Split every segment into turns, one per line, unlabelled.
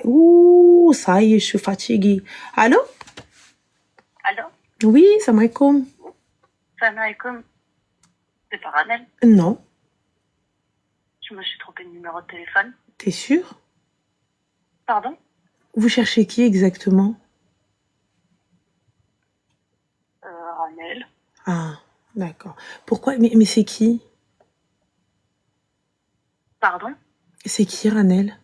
Ouh, ça y est, je suis fatiguée. Allô?
Allô?
Oui, salam alaikum.
Salam alaikum. C'est pas Ranel.
Non.
Je me suis trompée de numéro de téléphone.
T'es sûre?
Pardon?
Vous cherchez qui exactement?
Ranel.
Ah, d'accord. Pourquoi? Mais c'est qui?
Pardon?
C'est qui, Ranel?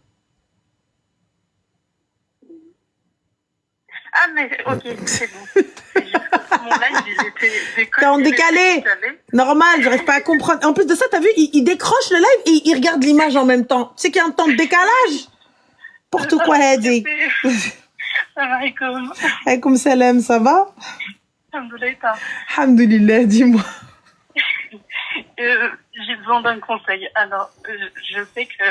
Ah, mais ok, c'est bon. C'est juste que mon live, il était décalé.
T'es en décalé. Normal, j'arrive pas à comprendre. En plus de ça, t'as vu, il décroche le live et il regarde l'image en même temps. Tu sais qu'il y a un temps de décalage? Pour tout quoi, Hadi.
Salam alaikum.
Alaykoum salam, ça va?
Alhamdoulilah.
Alhamdoulilah, dis-moi.
J'ai besoin d'un conseil. Alors, je sais que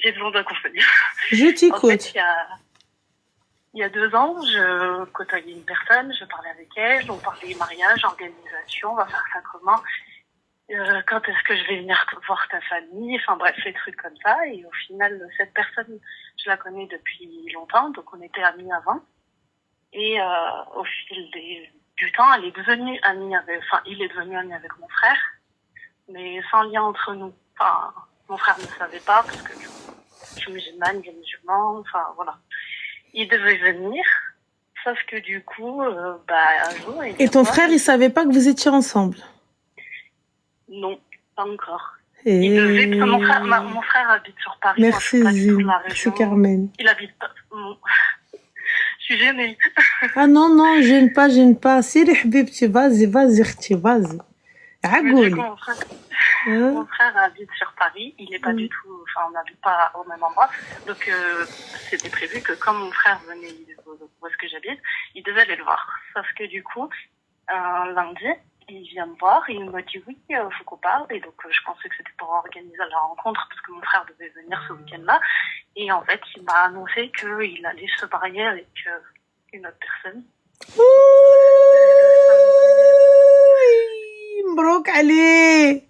j'ai besoin d'un conseil.
Je t'écoute.
En fait, il y a 2 ans, je côtoyais une personne, je parlais avec elle, on parlait mariage, organisation, on va faire ça comment, quand est-ce que je vais venir voir ta famille, enfin bref, des trucs comme ça. Et au final, cette personne, je la connais depuis longtemps, donc on était amis avant. Et au fil du temps, elle est devenue amie il est devenu ami avec mon frère, mais sans lien entre nous. Enfin, mon frère ne savait pas parce que je suis musulmane, il est musulman, enfin voilà. Il devait venir, sauf que du coup, un jour...
Et ton frère, il savait pas que vous étiez ensemble?
Non, pas encore.
Et...
Il devait, parce que mon frère habite sur Paris.
Merci,
moi, je suis pas du tout de la région.
Merci Carmen.
Il habite pas... Je suis gênée.
Ah non, gêne pas. Siri Habibti, vas-y, khti, vas-y. Agouli.
Mon frère habite sur Paris, il est pas du tout, enfin on n'habite pas au même endroit, donc c'était prévu que quand mon frère venait où est-ce que j'habite, il devait aller le voir. Sauf que du coup, un lundi, il vient me voir et il me dit oui, faut qu'on parle, et donc je pensais que c'était pour organiser la rencontre parce que mon frère devait venir ce week-end-là, et en fait il m'a annoncé qu'il allait se marier avec une autre personne.
مبروك عليه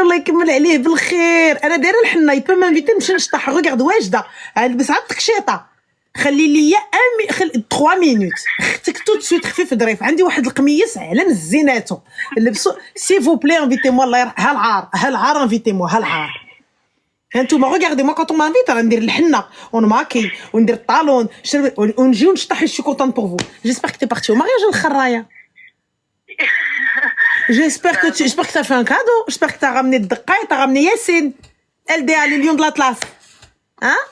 والله يكمل عليه بالخير. انا دايره الحنه يبا ما نبيت نمشي نشطح غوغارد واجده نلبس عاد تكشيطه خلي ليا 3 مينوت اختك تو تسويت خفيف ظريف. عندي واحد القميص على مزيناتو لبسو سي فو بلي انفيتي موا الله يرحم ها العار انفيتي موا ها العار. انتوما غوغاردي موا كونطون مانفيت راه ندير الحنه ونماكي وندير الطالون ونجيو نشطح. شي كونطون بور فو. جيسبر كو تي بارتي او مارياج الخرايه. J'espère que t'as fait un cadeau. J'espère que t'as ramené Dqa et t'as ramené Yassine. LDA, les lions de l'Atlas. Hein?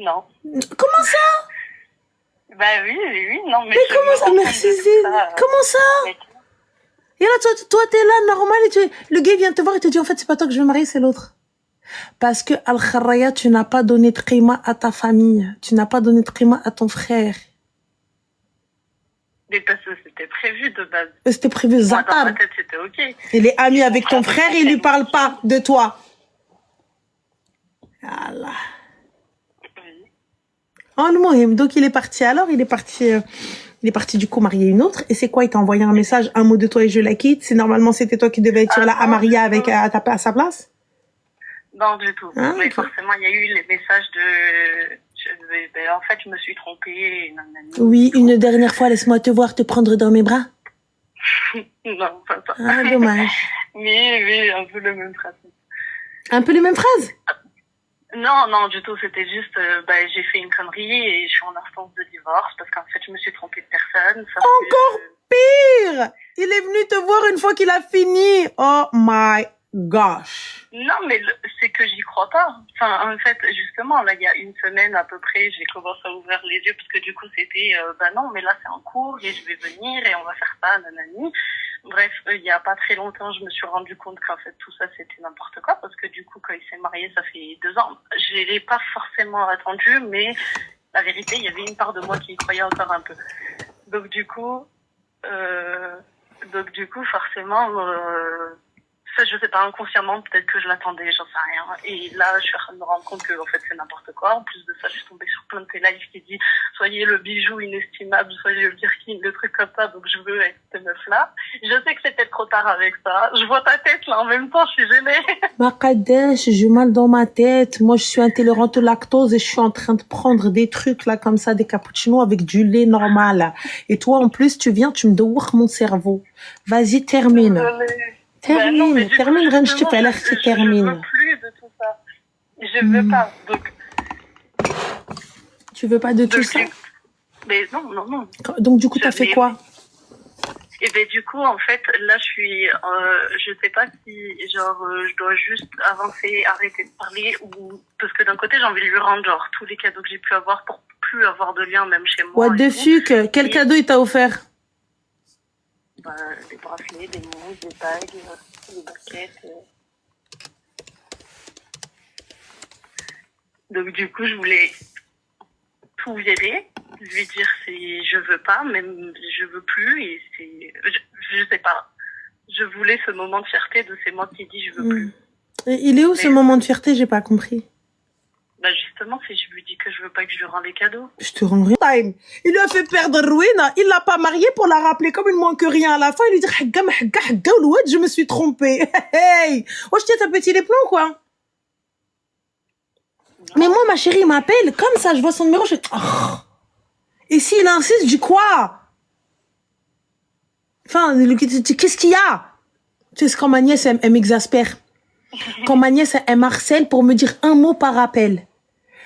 Non.
Comment ça?
Bah oui, non, mais
comment ça? Merci Zine. Comment ça? Et là, toi, t'es là, normal, et le gars vient te voir et te dit, en fait, c'est pas toi que je veux marier, c'est l'autre. Parce que, Al-Kharaya, tu n'as pas donné de qima à ta famille. Tu n'as pas donné de qima à ton frère.
Mais parce que c'était prévu de base.
C'était prévu,
Moi, dans ma tête, c'était ok.
Il est ami avec ton frère et il lui parle pas de toi. Allah. Oui. Donc il est parti alors, il est parti du coup marier une autre. Et c'est quoi? Il t'a envoyé un message, un mot de toi et je la quitte. C'est normalement c'était toi qui devais être là à marier avec à sa place?
Non du tout. Mais okay. Forcément il y a eu les messages de. En fait je me suis trompée.
Oui, une dernière fois laisse-moi te voir te prendre dans mes bras.
Non pas ça.
Ah dommage.
Mais un peu le même phrase.
Un peu les mêmes phrases?
Non, du tout, c'était juste, j'ai fait une connerie et je suis en instance de divorce parce qu'en fait, je me suis trompée de personne.
Encore pire! Il est venu te voir une fois qu'il a fini. Oh my gosh.
Non, mais c'est que j'y crois pas. Enfin, en fait, justement, là, il y a une semaine à peu près, j'ai commencé à ouvrir les yeux parce que du coup, c'était, non, mais là, c'est en cours et je vais venir et on va faire ça, nanani. Bref, il y a pas très longtemps, je me suis rendu compte qu'en fait, tout ça, c'était n'importe quoi parce que du coup, quand il s'est marié, ça fait 2 ans. Je l'ai pas forcément attendu, mais la vérité, il y avait une part de moi qui y croyait encore un peu. Donc, du coup, forcément, Ça, je sais pas, inconsciemment, peut-être que je l'attendais, j'en sais rien. Et là, je suis en train de me rendre compte que, en fait, c'est n'importe quoi. En plus de ça, je suis tombée sur plein de tes lives qui disent, soyez le bijou inestimable, soyez le Birkin, le truc comme ça, donc je veux être cette meuf-là. Je sais que c'est peut-être trop tard avec ça. Je vois ta tête, là, en même temps, je suis gênée.
Ma Kadesh, j'ai mal dans ma tête. Moi, je suis intolérante au lactose et je suis en train de prendre des trucs, là, comme ça, des cappuccinos avec du lait normal. Et toi, en plus, tu viens, tu me doures mon cerveau. Vas-y, termine.
Désolée.
Termine,
Non, mais du
termine,
coup,
Ren, je te
justement,
fais l'air
je
que termine.
veux plus de tout ça. Je veux pas. Donc,
Tu veux pas de tout
donc,
ça?
mais non.
Donc, du coup, t'as
Je
fait
vais-
quoi?
Et ben du coup, en fait, là, je sais pas si, genre, je dois juste avancer, arrêter de parler, ou parce que d'un côté, j'ai envie de lui rendre genre tous les cadeaux que j'ai pu avoir pour plus avoir de lien, même chez moi.
What
et
the
tout.
fuck? Quel
Et-
cadeau il t'a offert?
Ben, des bracelets, des mousses, des bagues, des baguettes. Donc du coup, je voulais tout virer, lui dire je veux pas, même je veux plus, et je sais pas. Je voulais ce moment de fierté de c'est moi qui dis je veux plus.
Et il est où ce
Mais-
moment de fierté? J'ai pas compris.
Bah justement, si je lui dis que je veux pas que je lui rende les cadeaux.
Je te rends rien. Time. Il lui a fait perdre Rowena. Il l'a pas mariée pour la rappeler comme il manque rien à la fin. Il lui dit Hagga, ma hagga, hagga, oulouad, je me suis trompée. Hey. Oh, je t'ai petit les plombs, quoi. Mais moi, ma chérie, il m'appelle comme ça. Je vois son numéro. Je fais, oh. Et s'il insiste, je dis quoi? Enfin, qu'est-ce qu'il y a? Tu sais, quand ma nièce, elle m'exaspère. Quand ma nièce, elle m'harcèle pour me dire un mot par appel.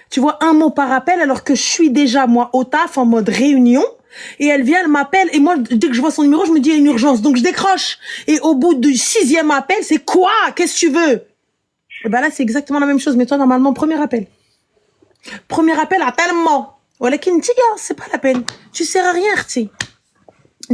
Tu vois, un mot par appel, alors que je suis déjà, moi, au taf, en mode réunion. Et elle vient, elle m'appelle. Et moi, dès que je vois son numéro, je me dis, il y a une urgence. Donc, je décroche. Et au bout du 6e appel, c'est quoi? Qu'est-ce que tu veux? Et ben là, c'est exactement la même chose. Mais toi, normalement, premier appel. Premier appel à tellement. Voilà, Kintiga, c'est pas la peine. Tu sers à rien, Arti.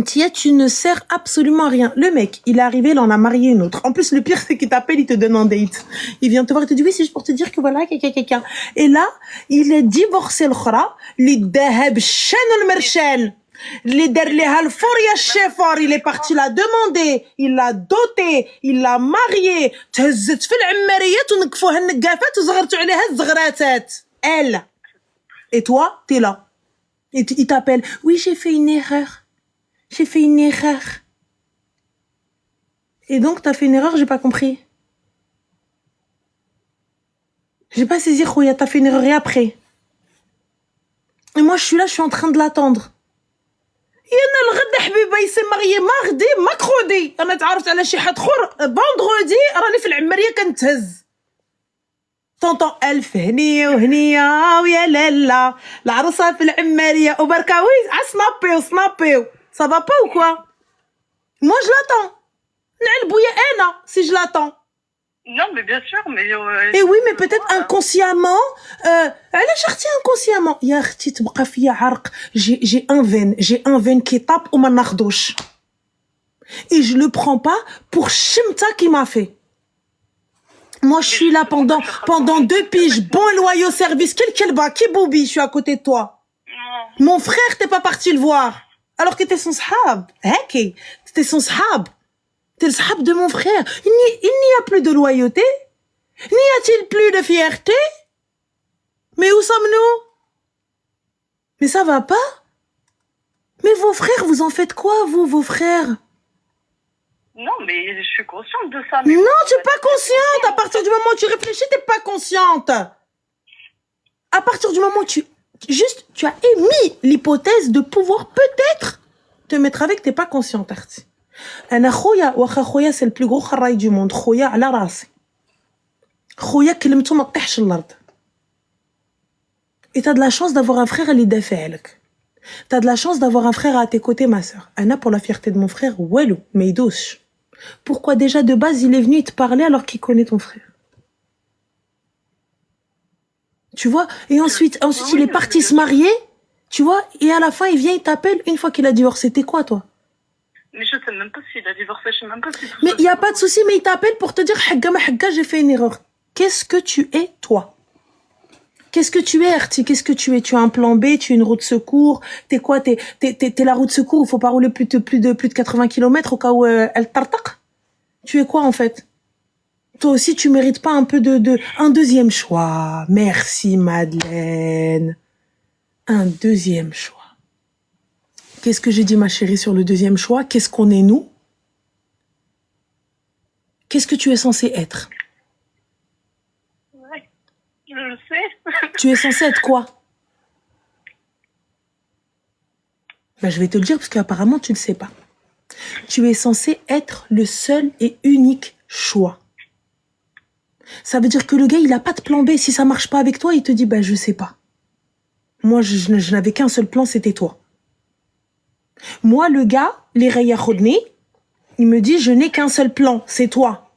Tia, tu ne sers absolument à rien. Le mec, il est arrivé, il en a marié une autre. En plus, le pire, c'est qu'il t'appelle, il te donne un date. Il vient te voir, il te dit, oui, c'est juste pour te dire que voilà, quelqu'un. Et là, il est divorcé, le khara, les dahab, shan le merchel, les derleha, le foria shefor, il est parti la demander, il l'a doté, il l'a marié, تهزت في العماريات ونقفوها النقافات وزغرتوا عليها الزغراتات. Elle. Et toi, t'es là. Et il t'appelle, oui, j'ai fait une erreur. J'ai fait une erreur. Et donc, t'as fait une erreur, j'ai pas compris. J'ai pas saisi, Khouya, t'as fait une erreur et après. Et moi, je suis là, je suis en train de l'attendre. يانا الغد حبيبه il s'est marié mardi, mercredi. انا تعرفت على شي حد اخر vendredi راني في العمريه كنتهز. طونطون ألف هنية وهنية ويا لالا العروسة في العمارية وبركاوي سنابيو ça va pas ou quoi? Moi je l'attends. نعلبو يا أنا si je l'attends.
Non, mais bien sûr, mais...
Et oui, mais peut-être inconsciemment. علاش اختي inconsciemment يا اختي تبقى فيا عرق. J'ai un veine qui tape وما ناخدوش. Et je le prends pas pour Shimta qui m'a fait. Moi, je suis là pendant 2 piges, bon et loyaux service. Quel bas, qui boubi, je suis à côté de toi. Mon frère, t'es pas parti le voir. Alors que t'es son sahab. Heki, t'es son sahab. T'es le sahab de mon frère. Il n'y a plus de loyauté. N'y a-t-il plus de fierté? Mais où sommes-nous? Mais ça va pas? Mais vos frères, vous en faites quoi, vous, vos frères?
Non, mais je suis consciente de ça. Mais
non, tu es pas consciente. À partir du moment où tu réfléchis, t'es pas consciente. À partir du moment où tu as émis l'hypothèse de pouvoir peut-être te mettre avec, t'es pas consciente, Arti. Un Khouya, c'est le plus gros kharaï du monde. Khouya, ala rasi. Khouya, كلمته ما تطيحش الأرض. Et t'as de la chance d'avoir un frère اللي يدافع عليك. T'as de la chance d'avoir un frère à tes côtés, ma sœur. Anna, pour la fierté de mon frère, walou, mais il douce. Pourquoi déjà de base il est venu te parler alors qu'il connaît ton frère? Tu vois? Et ensuite il est parti se marier, tu vois? Et à la fin, il vient, il t'appelle une fois qu'il a divorcé. T'es quoi, toi?
Mais je sais même pas s'il a divorcé, je sais même pas si...
Mais il y a pas de souci, mais il t'appelle pour te dire Hagga ma hagga, j'ai fait une erreur. Qu'est-ce que tu es, toi? Qu'est-ce que tu es, Arti? Qu'est-ce que tu es? Tu as un plan B, tu es une roue de secours, t'es quoi? T'es la roue de secours, il faut pas rouler plus de 80 km au cas où elle tartaque. Tu es quoi, en fait? Toi aussi, tu mérites pas un peu un deuxième choix. Merci, Madeleine. Un deuxième choix. Qu'est-ce que j'ai dit, ma chérie, sur le deuxième choix? Qu'est-ce qu'on est, nous? Qu'est-ce que tu es censé être?
Ouais, je le sais.
Tu es censé être quoi? Ben, je vais te le dire parce qu'apparemment, tu ne le sais pas. Tu es censé être le seul et unique choix. Ça veut dire que le gars, il n'a pas de plan B. Si ça marche pas avec toi, il te dit, ben, je sais pas. Moi, je n'avais qu'un seul plan, c'était toi. Moi, le gars, les Raya Khodni, il me dit, je n'ai qu'un seul plan, c'est toi.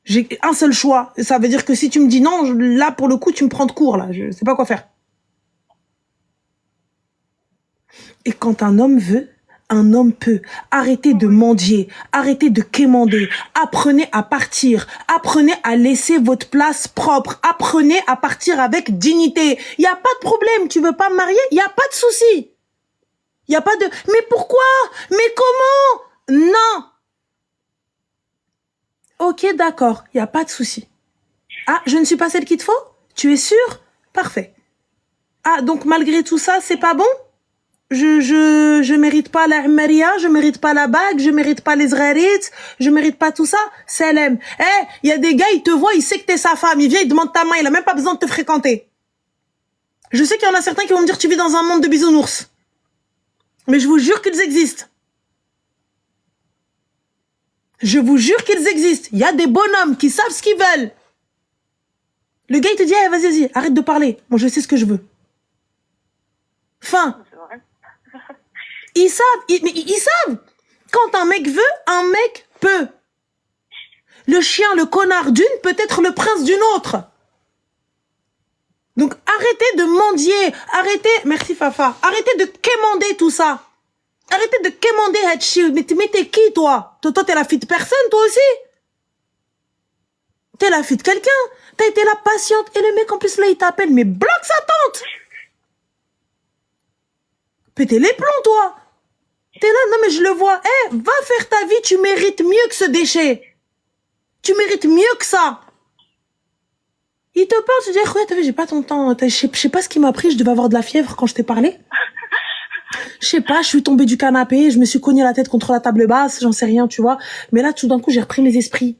J'ai un seul choix. Ça veut dire que si tu me dis non, là, pour le coup, tu me prends de court, là. Je sais pas quoi faire. Et quand un homme veut, un homme peut. Arrêtez de mendier, arrêtez de quémander, apprenez à partir, apprenez à laisser votre place propre, apprenez à partir avec dignité. Il n'y a pas de problème, tu veux pas me marier, il n'y a pas de souci. Il n'y a pas de... Mais pourquoi? Mais comment? Non. Ok, d'accord, il n'y a pas de souci. Ah, je ne suis pas celle qu'il te faut? Tu es sûre? Parfait. Ah, donc malgré tout ça, c'est pas bon? Je mérite pas la Maria, je mérite pas la bague, je mérite pas les zrarit, je mérite pas tout ça. Salam. Il y a des gars, ils te voient, ils savent que t'es sa femme, il vient, il demande ta main, il a même pas besoin de te fréquenter. Je sais qu'il y en a certains qui vont me dire, tu vis dans un monde de bisounours. Mais je vous jure qu'ils existent. Je vous jure qu'ils existent. Il y a des bonhommes qui savent ce qu'ils veulent. Le gars, il te dit, vas-y, arrête de parler. Moi, je sais ce que je veux. Fin. Ils savent. Quand un mec veut, un mec peut. Le chien, le connard d'une peut être le prince d'une autre. Donc arrêtez de mendier, merci Fafa, arrêtez de quémander tout ça. Arrêtez de quémander Hatchi. Mais t'es qui toi? Toi, t'es la fille de personne, toi aussi? T'es la fille de quelqu'un. T'as été la patiente. Et le mec, en plus, là, il t'appelle. Mais bloque sa tante. Pétez les plombs, toi. T'es là, non mais je le vois. Va faire ta vie, tu mérites mieux que ce déchet. Tu mérites mieux que ça. Il te parle, tu dis, ouais, t'as vu, j'ai pas ton temps. Je sais pas ce qui m'a pris, je devais avoir de la fièvre quand je t'ai parlé. Je sais pas, je suis tombée du canapé, je me suis cogné la tête contre la table basse, j'en sais rien, tu vois. Mais là, tout d'un coup, j'ai repris mes esprits.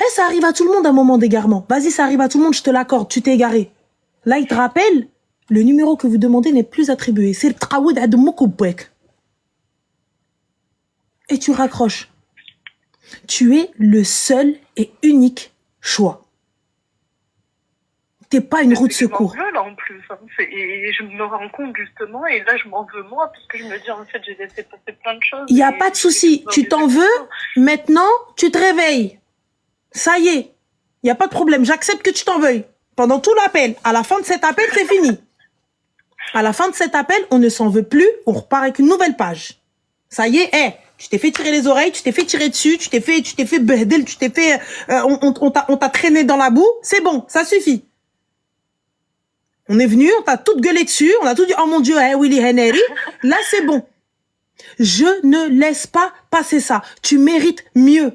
Ça arrive à tout le monde un moment d'égarement. Vas-y, ça arrive à tout le monde, je te l'accorde, tu t'es égaré. Là, il te rappelle, le numéro que vous demandez n'est plus attribué. C'est le Traoud Admokoubek. Et tu raccroches. Tu es le seul et unique choix. T'es pas une roue de secours.
Je m'en veux là en plus. Et je me rends compte justement, et là je m'en veux moi, parce que je me dis en fait j'ai laissé passer plein de choses.
Il n'y a pas de souci. Tu t'en veux, maintenant tu te réveilles. Ça y est. Il n'y a pas de problème. J'accepte que tu t'en veuilles. Pendant tout l'appel. À la fin de cet appel, c'est fini. À la fin de cet appel, on ne s'en veut plus. On repart avec une nouvelle page. Ça y est, tu t'es fait tirer les oreilles, tu t'es fait tirer dessus, tu t'es fait behdel, tu t'es fait, on t'a traîné dans la boue. C'est bon, ça suffit. On est venu, on t'a tout gueulé dessus, on a tout dit, oh mon Dieu, Willy Henry. Là, c'est bon. Je ne laisse pas passer ça. Tu mérites mieux.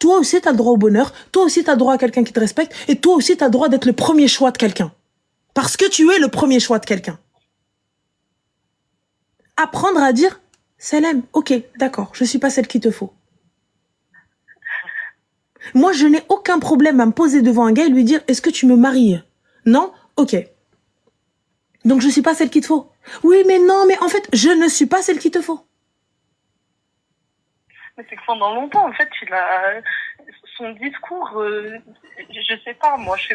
Toi aussi, t'as le droit au bonheur. Toi aussi, t'as le droit à quelqu'un qui te respecte. Et toi aussi, t'as le droit d'être le premier choix de quelqu'un. Parce que tu es le premier choix de quelqu'un. Apprendre à dire, Salam, ok, d'accord, je suis pas celle qu'il te faut. Moi, je n'ai aucun problème à me poser devant un gars et lui dire, est-ce que tu me maries? Non? Ok. Donc, je suis pas celle qu'il te faut. Oui, mais non, mais en fait, je ne suis pas celle qu'il te faut.
Mais c'est que pendant longtemps, en fait, son discours, je sais pas, moi, je sais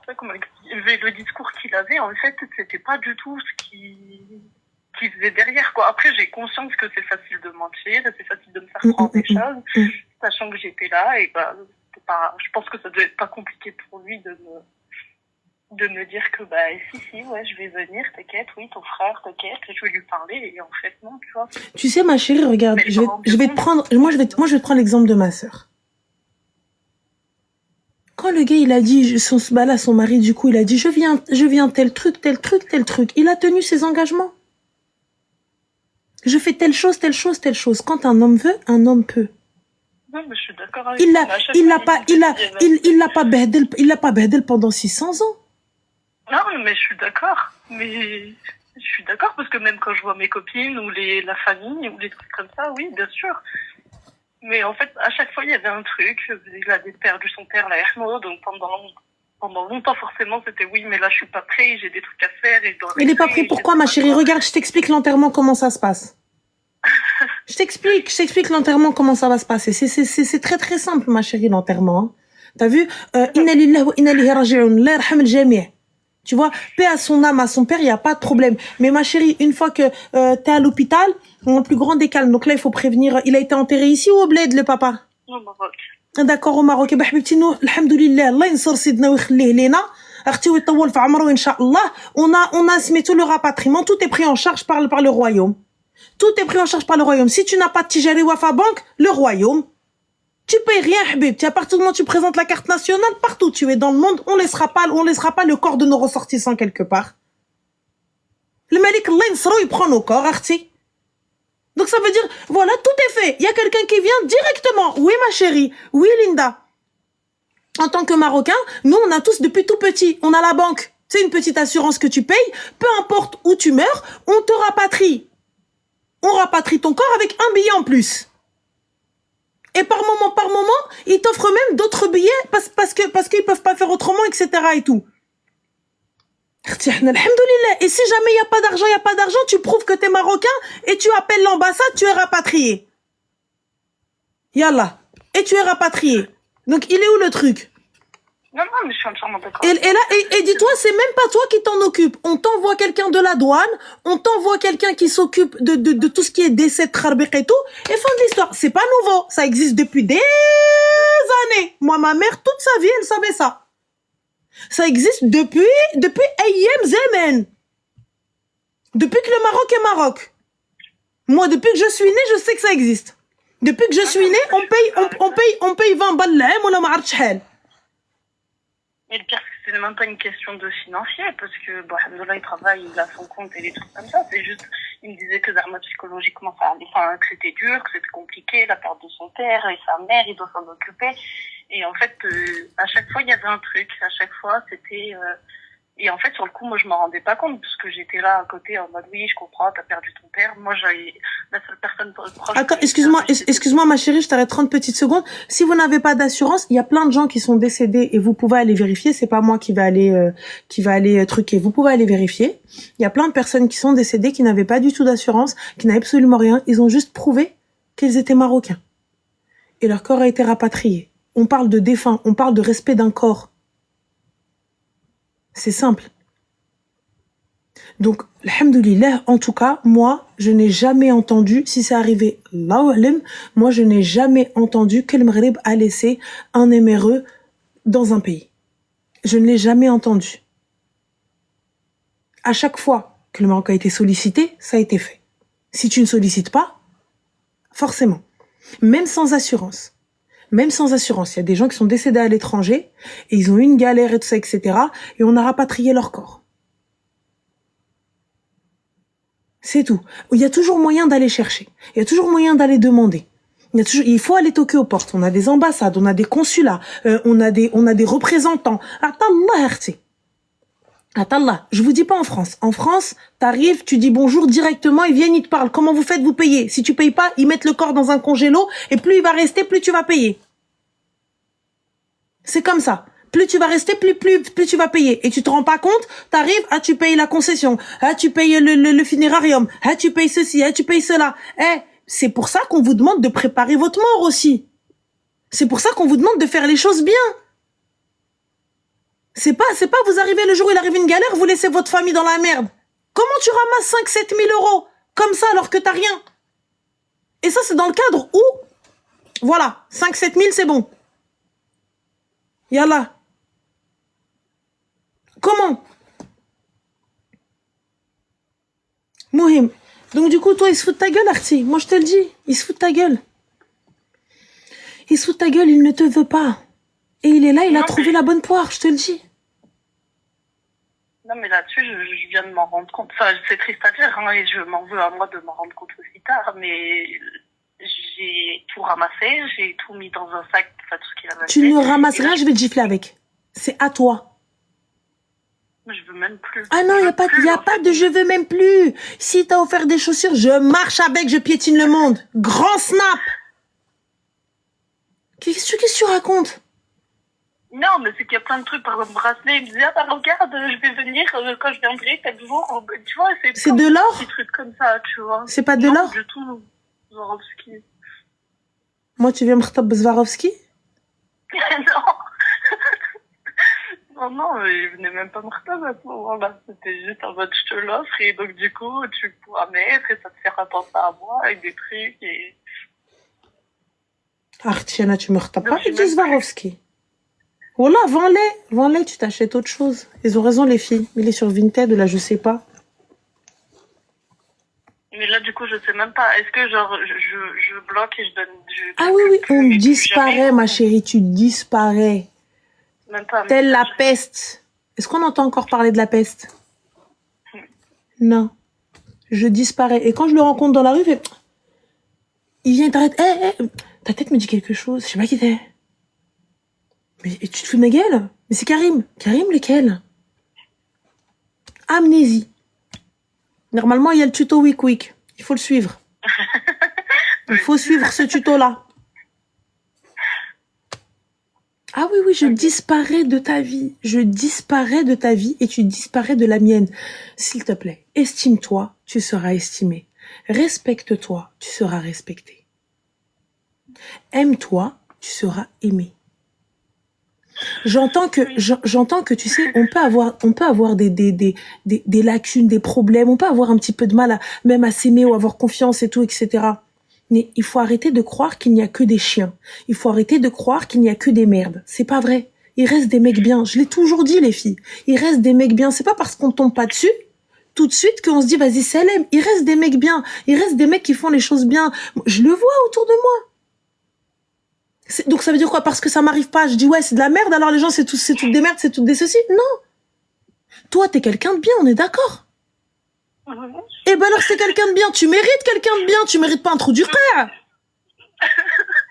pas comment expliquer. Le discours qu'il avait, en fait, c'était pas du tout ce qu'il faisait derrière, quoi. Après, j'ai conscience que c'est facile de mentir, c'est facile de me faire croire des choses, sachant que j'étais là, et je pense que ça devait être pas compliqué pour lui de me dire que, si, ouais, je vais venir, t'inquiète, oui, ton frère, t'inquiète, je vais lui parler, et en fait, non, tu vois.
Tu sais, ma chérie, regarde, je vais te prendre, moi, je vais te prendre l'exemple de ma sœur. Quand le gars, il a dit, son mari, du coup, il a dit, je viens, tel truc, il a tenu ses engagements. Je fais telle chose, telle chose, telle chose. Quand un homme veut, un homme peut.
Non, mais je suis d'accord avec toi.
Il l'a pas behdel pendant 600 ans.
Non, mais je suis d'accord. Mais je suis d'accord parce que même quand je vois mes copines ou la famille ou les trucs comme ça, oui, bien sûr. Mais en fait, à chaque fois, il y avait un truc. Il avait perdu son père, la Hermo, donc pendant longtemps, forcément, c'était oui, mais là, je suis pas prêt, j'ai des trucs à faire et je dois
Il est pas
régler,
prêt, pourquoi, ma chérie? Regarde, je t'explique l'enterrement, comment ça se passe. Je t'explique l'enterrement, comment ça va se passer. C'est très très simple, ma chérie, l'enterrement. Hein. T'as vu? Inna lillahi wa inna ilayhi raji'un. Allah yarham al-jami'. Tu vois, paix à son âme, à son père, il n'y a pas de problème. Mais ma chérie, une fois que t'es à l'hôpital, on a le plus grand des calmes. Donc là, il faut prévenir. Il a été enterré ici ou au bled, le papa?
Au Maroc.
D'accord, au Maroc. Bah, حبيبتي, nous, alhamdoulilah, Allah ينصر سيدنا ويخليه لينا. أختي ويطول في عمره إن شاء الله. On a mis tout le rapatriement. Tout est pris en charge par le royaume. Tout est pris en charge par le royaume. Si tu n'as pas de Tijari Wafa Bank, le royaume, tu payes rien, Habib. À partir du moment où tu présentes la carte nationale, partout où tu es dans le monde, on laissera pas le corps de nos ressortissants quelque part. Le Malik Allah il prend nos corps, Arti. Donc ça veut dire, voilà, tout est fait. Il y a quelqu'un qui vient directement. Oui, ma chérie. Oui, Linda. En tant que Marocain, nous, on a tous depuis tout petit. On a la banque. C'est une petite assurance que tu payes. Peu importe où tu meurs, on te rapatrie. On rapatrie ton corps avec un billet en plus. Et par moment, ils t'offrent même d'autres billets parce qu'ils peuvent pas faire autrement, etc. et tout. Et si jamais il y a pas d'argent, tu prouves que t'es marocain et tu appelles l'ambassade, tu es rapatrié. Yallah. Et tu es rapatrié. Donc, il est où le truc?
Non, mais je suis entièrement d'accord.
Et dis-toi, c'est même pas toi qui t'en occupe. On t'envoie quelqu'un de la douane, on t'envoie quelqu'un qui s'occupe de tout ce qui est décès de Kharbiq et tout. Et fin de l'histoire. C'est pas nouveau. Ça existe depuis des années. Moi, ma mère, toute sa vie, elle savait ça. Ça existe depuis Ayyem Zemen. Depuis que le Maroc est Maroc. Moi, depuis que je suis née, je sais que ça existe. Depuis que je suis née, on paye 20 balles l'âme, on a marre de.
Mais le pire, c'est même pas une question de financier, parce que, bon, alhamdoulilah, il travaille, il a son compte et des trucs comme ça. C'est juste, il me disait que Zarma, psychologiquement, que c'était dur, que c'était compliqué, la perte de son père et sa mère, il doit s'en occuper. Et en fait, à chaque fois, il y avait un truc. À chaque fois, c'était... Et en fait, sur le coup, moi, je m'en rendais pas compte, parce que j'étais là à côté en mode, oui, je comprends, t'as perdu ton père. Moi, la seule personne proche...
Attends, excuse-moi, ma chérie, je t'arrête 30 petites secondes. Si vous n'avez pas d'assurance, il y a plein de gens qui sont décédés et vous pouvez aller vérifier. C'est pas moi qui va aller truquer. Vous pouvez aller vérifier. Il y a plein de personnes qui sont décédées, qui n'avaient pas du tout d'assurance, qui n'avaient absolument rien. Ils ont juste prouvé qu'ils étaient marocains. Et leur corps a été rapatrié. On parle de défunt, on parle de respect d'un corps. C'est simple. Donc, alhamdoulilah, en tout cas, moi, je n'ai jamais entendu, si c'est arrivé, Allahu alam, moi, je n'ai jamais entendu que le Maghreb a laissé un éméreux dans un pays. Je ne l'ai jamais entendu. À chaque fois que le Maroc a été sollicité, ça a été fait. Si tu ne sollicites pas, forcément. Même sans assurance. Même sans assurance. Il y a des gens qui sont décédés à l'étranger et ils ont eu une galère et tout ça, etc. Et on a rapatrié leur corps. C'est tout. Il y a toujours moyen d'aller chercher. Il y a toujours moyen d'aller demander. Il faut aller toquer aux portes. On a des ambassades, on a des consulats, on a des représentants. Atallah, herti. Atallah. Je vous dis pas en France. En France, t'arrives, tu dis bonjour directement, ils viennent, ils te parlent. Comment vous faites, vous payez. Si tu payes pas, ils mettent le corps dans un congélo et plus il va rester, plus tu vas payer. C'est comme ça. Plus tu vas rester, plus tu vas payer. Et tu te rends pas compte, t'arrives, tu payes la concession, tu payes le funérarium, tu payes ceci, tu payes cela. C'est pour ça qu'on vous demande de préparer votre mort aussi. C'est pour ça qu'on vous demande de faire les choses bien. C'est pas vous arrivez le jour où il arrive une galère, vous laissez votre famille dans la merde. Comment tu ramasses 5-7 000 euros comme ça alors que t'as rien? Et ça, c'est dans le cadre où, voilà, 5-7 000, c'est bon. Yallah. Comment? Mohim. Donc du coup, toi, il se fout de ta gueule, Arti. Moi, je te le dis. Il se fout de ta gueule. Il se fout de ta gueule, il ne te veut pas. Et il est là, il a trouvé la bonne poire, je te le dis.
Non, mais là-dessus, je viens de m'en rendre compte. Enfin, c'est triste à dire, hein, et je m'en veux à moi de m'en rendre compte aussi tard, mais j'ai tout ramassé, j'ai tout mis dans un sac, enfin, tout ce qu'il avait
Tu
fait.
ne ramasses
Et là,
rien, je vais te gifler avec. C'est à toi.
je veux même plus.
Ah non,
Je
il n'y a
veux
pas,
plus,
y a
en
pas
fait.
de je veux même plus. Si t'as offert des chaussures, je marche avec, je piétine le monde. Grand snap. Qu'est-ce que tu racontes?
Non, mais c'est qu'il y a plein de trucs, par exemple, bracelet, il me disait, ah bah regarde, je vais venir quand je viendrai, tel jour, tu vois,
C'est
plein
de l'or?
petits trucs comme ça, tu vois.
C'est pas de
Non,
l'or?
du tout, Swarovski.
Moi, tu viens me khtab Swarovski?
Non. Non, il venait même pas me retaper à ce moment-là. C'était juste en mode, je te l'offre, et donc du coup, tu pourras mettre, et ça te fera penser à moi, avec des trucs, et...
Ah, Tiana, tu me retapes
Donc,
pas
j'ai
avec du
même
Swarovski. Voilà, vends-les, tu t'achètes autre chose. Ils ont raison, les filles. Il est sur Vinted, là, je sais pas.
Mais là, du coup, je sais même pas. Est-ce que, genre, je bloque et je donne...
Ah oui,
plus,
on
et plus
disparaît,
jamais,
ma
ou-
chérie, tu disparais.
Même pas.
Telle la peste. Est-ce qu'on entend encore parler de la peste? Non. Je disparais. Et quand je le rencontre dans la rue, il vient, il t'arrête. Ta tête me dit quelque chose. Je sais pas qui t'es. Mais tu te fous de ma gueule? Mais c'est Karim. Karim, lequel? Amnésie. Normalement, il y a le tuto Week Week. Il faut le suivre. Il faut suivre ce tuto-là. Ah oui, je disparais de ta vie. Je disparais de ta vie et tu disparais de la mienne. S'il te plaît, estime-toi, tu seras estimé. Respecte-toi, tu seras respecté. Aime-toi, tu seras aimé. J'entends que, tu sais, on peut avoir des lacunes, des problèmes, on peut avoir un petit peu de mal même à s'aimer ou avoir confiance et tout, etc. Mais il faut arrêter de croire qu'il n'y a que des chiens. Il faut arrêter de croire qu'il n'y a que des merdes. C'est pas vrai. Il reste des mecs bien. Je l'ai toujours dit, les filles. Il reste des mecs bien. C'est pas parce qu'on tombe pas dessus, tout de suite, qu'on se dit, vas-y, c'est l'aime. Il reste des mecs bien. Il reste des mecs qui font les choses bien. Je le vois autour de moi. Donc ça veut dire quoi? Parce que ça m'arrive pas, je dis ouais c'est de la merde, alors les gens c'est toutes des merdes, c'est toutes des ceci. Non. Toi t'es quelqu'un de bien, on est d'accord. Eh ben alors c'est quelqu'un de bien, tu mérites quelqu'un de bien, tu mérites pas un trou du cœur.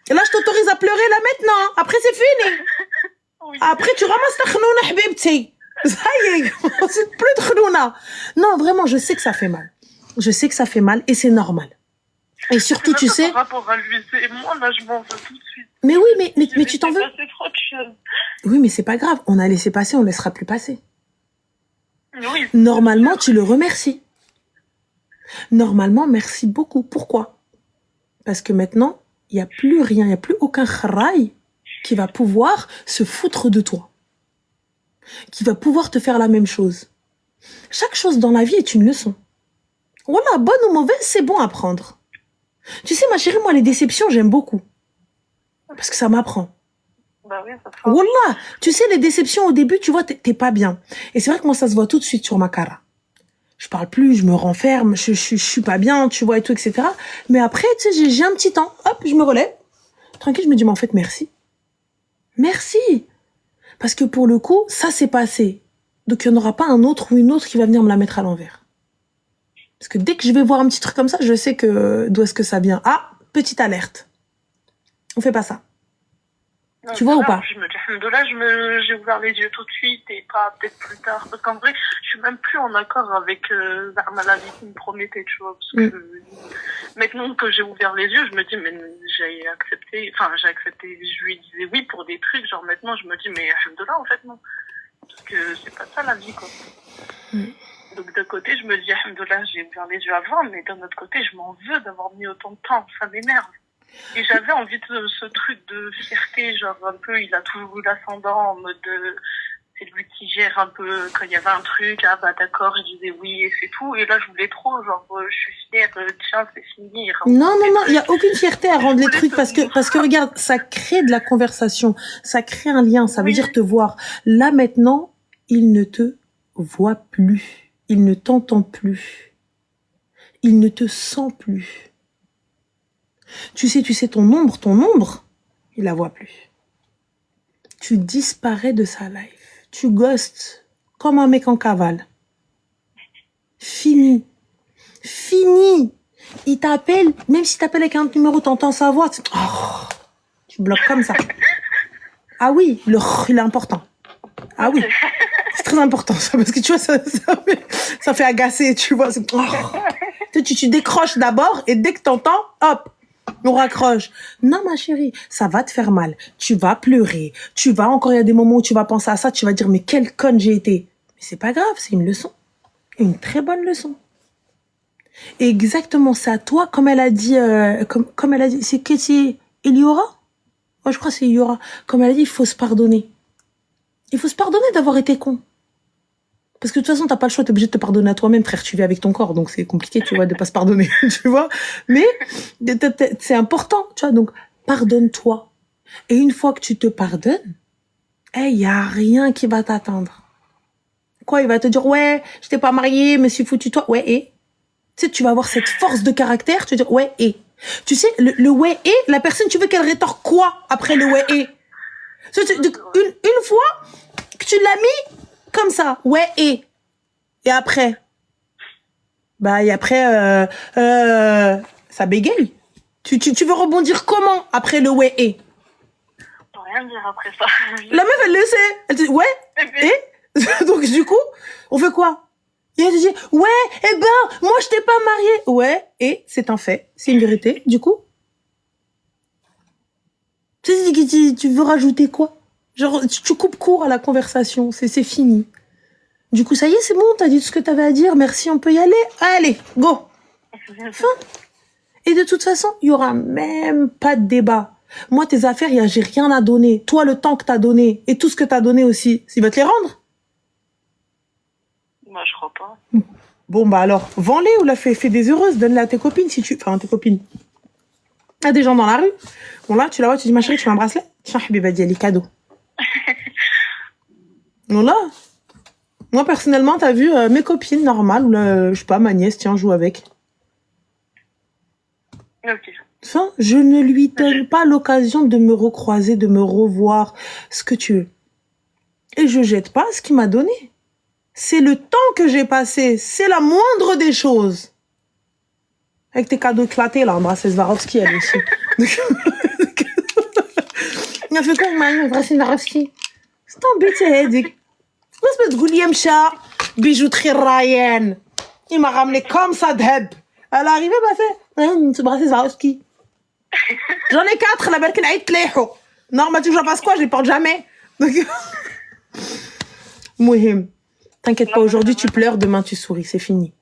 Et là je t'autorise à pleurer là maintenant, après c'est fini.
Oui.
Après tu ramasses ta khnouna habibti. Ça y est, c'est plus de khnouna. Non vraiment je sais que ça fait mal. Je sais que ça fait mal et c'est normal. Et surtout tu sais...
Par rapport à lui, moi là je m'en veux tout de suite.
Mais oui, mais tu t'en veux?
C'est trop de choses.
Oui, mais c'est pas grave. On a laissé passer, on laissera plus passer.
Oui.
Normalement, tu le remercies. Normalement, merci beaucoup. Pourquoi? Parce que maintenant, il n'y a plus rien, il n'y a plus aucun kharaï qui va pouvoir se foutre de toi. Qui va pouvoir te faire la même chose. Chaque chose dans la vie est une leçon. Voilà, bonne ou mauvaise, c'est bon à prendre. Tu sais, ma chérie, moi, les déceptions, j'aime beaucoup. Parce que ça m'apprend.
Bah oui, ça fera.
Wallah, tu sais, les déceptions au début, tu vois, t'es pas bien. Et c'est vrai que moi, ça se voit tout de suite sur ma cara. Je parle plus, je me renferme, je suis pas bien, tu vois, et tout, etc. Mais après, tu sais, j'ai un petit temps, hop, je me relève. Tranquille, je me dis, mais en fait, merci. Merci. Parce que pour le coup, ça s'est passé. Donc, il n'y en aura pas un autre ou une autre qui va venir me la mettre à l'envers. Parce que dès que je vais voir un petit truc comme ça, je sais que d'où est-ce que ça vient. Ah, petite alerte. On fait pas ça.
Non,
tu vois ou pas?
Je me dis, alhamdoulilah, j'ai ouvert les yeux tout de suite et pas peut-être plus tard. Parce qu'en vrai, je suis même plus en accord avec Zarma la vie qui me promettait, tu vois. Parce que maintenant que j'ai ouvert les yeux, je me dis, mais j'ai accepté, je lui disais oui pour des trucs. Genre maintenant, je me dis, mais alhamdoulilah, en fait, non. Parce que c'est pas ça la vie, quoi. Donc d'un côté, je me dis, alhamdoulilah, j'ai ouvert les yeux avant, mais d'un autre côté, je m'en veux d'avoir mis autant de temps. Ça m'énerve. Et j'avais envie de ce truc de fierté, genre un peu, il a toujours eu l'ascendant en mode, c'est lui qui gère un peu, quand il y avait un truc, ah bah d'accord, je disais oui et c'est tout. Et là, je voulais trop, genre, je suis fière, tiens, c'est fini.
Non, il y a aucune fierté à rendre les trucs parce que regarde, ça crée de la conversation, ça crée un lien, ça veut dire te voir. Là maintenant, il ne te voit plus, il ne t'entend plus, il ne te sent plus. Tu sais, ton ombre, il la voit plus. Tu disparais de sa life. Tu ghostes. comme un mec en cavale. Fini. Il t'appelle, même si t'appelles avec un autre numéro, t'entends sa voix, tu bloques comme ça. Ah oui, il est important. Ah oui, c'est très important ça, parce que tu vois, ça fait agacer, tu vois. Tu décroches d'abord et dès que t'entends, hop, on raccroche. Non, ma chérie, ça va te faire mal. Tu vas pleurer. Il y a des moments où tu vas penser à ça, tu vas dire, mais quelle conne j'ai été. Mais c'est pas grave, c'est une leçon. Une très bonne leçon. Exactement, c'est à toi, comme elle a dit, c'est que c'est Eliora? Moi, je crois que c'est Eliora. Comme elle a dit, il faut se pardonner. Il faut se pardonner d'avoir été con. Parce que de toute façon, t'as pas le choix, t'es obligé de te pardonner à toi-même, frère, tu vis avec ton corps, donc c'est compliqué, tu vois, de pas se pardonner, tu vois. Mais, c'est important, tu vois, donc, pardonne-toi. Et une fois que tu te pardonnes, y a rien qui va t'attendre. Quoi, il va te dire, ouais, je t'ai pas marié, me suis foutu toi, ouais, et? Tu sais, tu vas avoir cette force de caractère, tu vas dire, ouais, et? Tu sais, le ouais, et, la personne, tu veux qu'elle rétorque quoi après le ouais, et? Une fois que tu l'as mis comme ça, ouais, et après, ça bégaye. Tu veux rebondir comment après le ouais, et?
Je peux rien dire après ça.
La meuf, elle le sait. Elle te dit, ouais, et? Donc, du coup, on fait quoi? Et elle te dit, ouais, moi, je t'ai pas mariée. Ouais, et c'est un fait. C'est une vérité. Du coup, tu veux rajouter quoi? Genre, tu coupes court à la conversation. C'est fini. Du coup, ça y est, c'est bon, t'as dit tout ce que t'avais à dire. Merci, on peut y aller. Allez, go. Fin. Et de toute façon, il y aura même pas de débat. Moi, tes affaires, j'ai rien à donner. Toi, le temps que t'as donné et tout ce que t'as donné aussi, il va te les rendre?
Moi, je crois pas.
Bon, bah alors, vends-les ou la fais des heureuses. Donne-les à tes copines si tu... Enfin, tes copines. À des gens dans la rue. Bon, là, tu la vois, tu dis, ma chérie, tu fais un bracelet? Tiens, Habiba dit, elle est cadeau. Bon, là. Moi, personnellement, t'as vu, mes copines normales, ou je sais pas, ma nièce, tiens, joue avec.
Ok.
Enfin, je ne lui donne pas l'occasion de me recroiser, de me revoir, ce que tu veux. Et je jette pas ce qu'il m'a donné. C'est le temps que j'ai passé. C'est la moindre des choses. Avec tes cadeaux éclatés, là, embrasser Swarovski, elle aussi. Il a fait quoi, Maï, embrasser Swarovski? C'est embêté, Edik. Laisse-moi te gouler, Mcha. Bijouterie Ryan. Il m'a ramené comme ça d'heb. Elle est arrivée, bah, fait, embrasser Swarovski. J'en ai 4, la berkin aït lého. Non, mais tu j'en passe quoi, je les porte jamais. Mouhim. T'inquiète pas, aujourd'hui tu pleures, demain tu souris, c'est fini.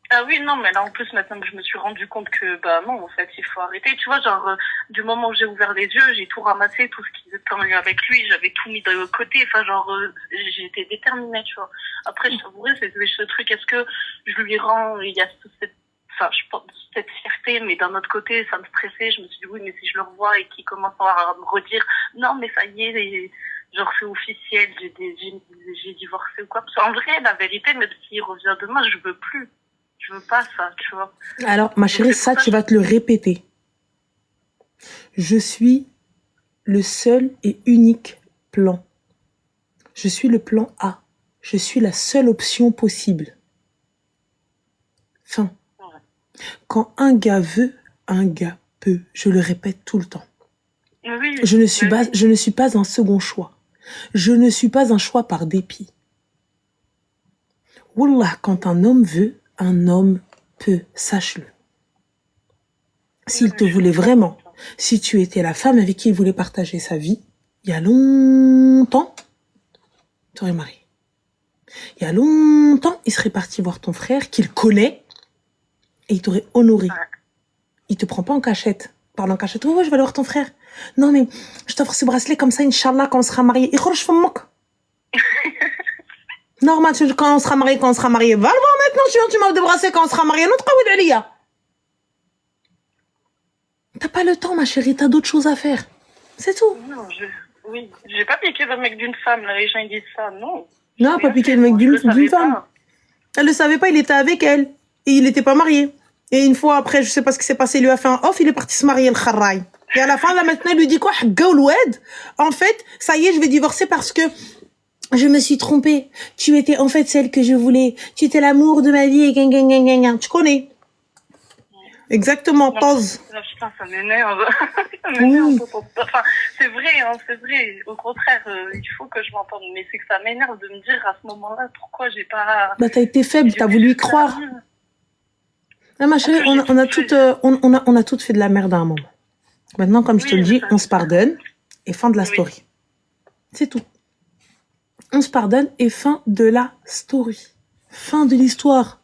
Ah oui, non, mais là, en plus, maintenant que je me suis rendu compte que, bah non, en fait, il faut arrêter. Tu vois, genre, du moment où j'ai ouvert les yeux, j'ai tout ramassé, tout ce qui était en lien avec lui, j'avais tout mis de côté. Enfin, genre, j'étais déterminée, tu vois. Après, je t'avouerai, c'est ce truc, est-ce que je lui rends, il y a je pense, cette fierté, mais d'un autre côté, ça me stressait. Je me suis dit, oui, mais si je le revois et qu'il commence à me redire, non, mais ça y est, genre, c'est officiel, j'ai divorcé ou quoi. Parce qu'en vrai, la vérité, même s'il revient demain, je veux plus. Je veux pas ça, tu vois.
Alors, ma chérie, ça, tu vas te le répéter. Je suis le seul et unique plan. Je suis le plan A. Je suis la seule option possible. Fin. Quand un gars veut, un gars peut. Je le répète tout le temps.
Oui,
je ne suis pas un second choix. Je ne suis pas un choix par dépit. Wallah, quand un homme veut, un homme peut, sache-le. S'il te voulait vraiment, si tu étais la femme avec qui il voulait partager sa vie, il y a longtemps, tu aurais marié. Il y a longtemps, il serait parti voir ton frère, qu'il connaît, et il t'aurait honoré. Il te prend pas en cachette. Parle en cachette, ouais, je vais aller voir ton frère. Non, mais je t'offre ce bracelet comme ça, Inch'Allah, quand on sera mariés. Et je fais moque. Normal, quand on sera marié. Va le voir maintenant, tu m'offres des bracelets quand on sera marié. T'as pas le temps, ma chérie, t'as d'autres choses à faire. C'est tout.
Non, j'ai pas piqué le mec d'une femme, là, les gens ils disent ça, non.
Non, pas piqué le mec d'une femme. Elle le savait pas, il était avec elle. Et il était pas marié. Et une fois après, je sais pas ce qui s'est passé, il lui a fait un off, il est parti se marier, le kharraï. Et à la fin, là, maintenant, il lui dit quoi? En fait, ça y est, je vais divorcer parce que Je me suis trompée. Tu étais en fait celle que je voulais. Tu étais l'amour de ma vie. Et gang, gang, gang, gang, gang. Tu connais? Exactement,
Non,
pause.
putain, ça m'énerve. Ça m'énerve. Enfin, c'est vrai, hein, c'est vrai. Au contraire, il faut que je m'entende. Mais c'est que ça m'énerve de me dire à ce moment-là pourquoi j'ai pas.
Bah, t'as été faible, t'as voulu y croire. Ah, ma chérie, on a toutes fait de la merde à un moment. Maintenant, comme je te le dis, on se pardonne et fin de la story. C'est tout. On se pardonne et fin de la story. Fin de l'histoire.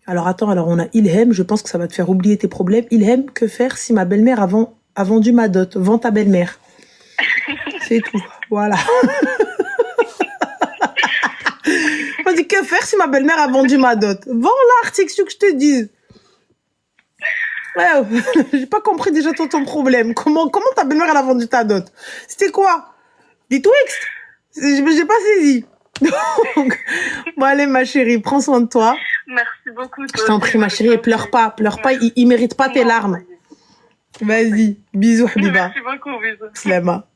Alors attends, on a Ilhem, je pense que ça va te faire oublier tes problèmes. Ilhem, que faire si ma belle-mère a vendu ma dot? Vends ta belle-mère. C'est tout. Voilà. On dit que faire si ma belle-mère a vendu ma dot? Vends l'article, ce que je te dis. Ouais, j'ai pas compris déjà ton problème. Comment ta belle-mère elle a vendu ta dot? C'était quoi? Des Twix? J'ai pas saisi. Donc, bon allez ma chérie, prends soin de toi.
Merci beaucoup.
Je t'en prie ma chérie, et pleure pas, il mérite pas tes larmes. Vas-y, bisous Habiba.
Merci beaucoup, bisous.
Slama.